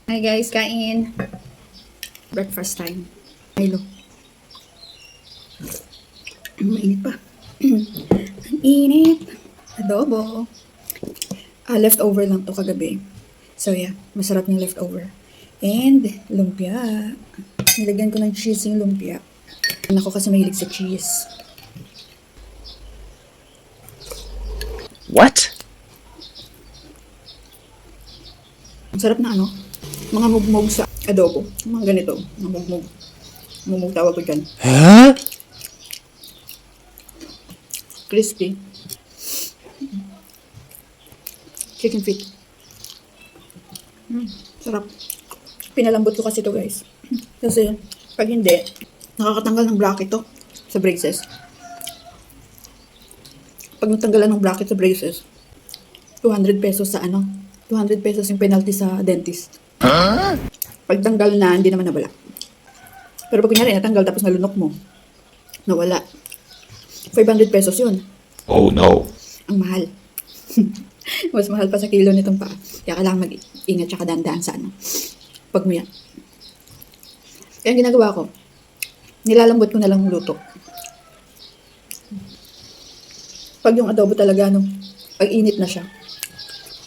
Hi guys, kain. Breakfast time. Milo. Mainit pa. Ang init. Adobo. Leftover lang to kagabi. So yeah, masarap yung leftover. And lumpia. Nilagyan ko ng cheese yung lumpia. Ako kasi mahilig sa cheese. What? Ang sarap na ano, mga mugmog sa adobo. Mga ganito, mga mugmog. Mugmog tawag ko dyan. Huh? Crispy. Chicken feet. Sarap. Pinalambot ko kasi to guys. Kasi pag hindi, nakakatanggal ng bracket to sa braces. Pag natanggalan ng bracket sa braces, 200 pesos sa ano, 200 pesos yung penalty sa dentist. Pag tanggal na, hindi naman nawala. Pero pag kunyari natanggal tapos nalunok mo, nawala. 500 pesos yun. Oh no. Ang mahal. Mas mahal pa sa kilo nitong paa. Kaya kailangan mag-ingat tsaka dahan-dahan sa ano. Pagmuya. Kaya ang ginagawa ko, nilalambot ko na lang yung luto. Pag yung adobo talaga, no, pag init na siya,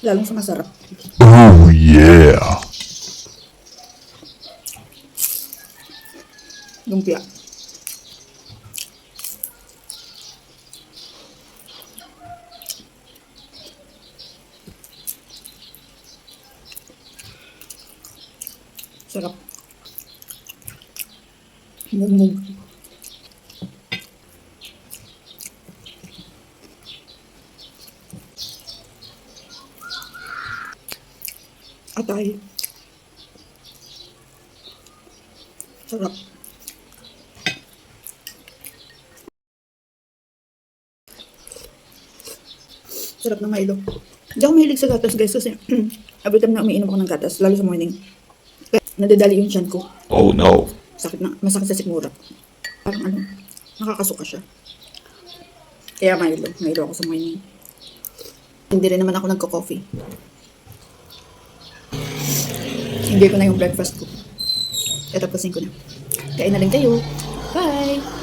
lalong sumasarap. Oh yeah. Lumpia. Sarap. Mugmug. Atay. Sarap. Sarap ng Milo. Hindi ako mahilig sa gatas guys kasi every time na umiinom ako ng gatas, lalo sa morning, kaya nadadali yung tiyan ko. Oh no. Sakit na, masakit sa sikmura. Parang ano, nakakasuka siya. Kaya Milo ako sa morning. Hindi rin naman ako nagko-coffee. Hindi ko na yung breakfast ko. Kaya tapusin ko na. Kain na rin kayo. Bye!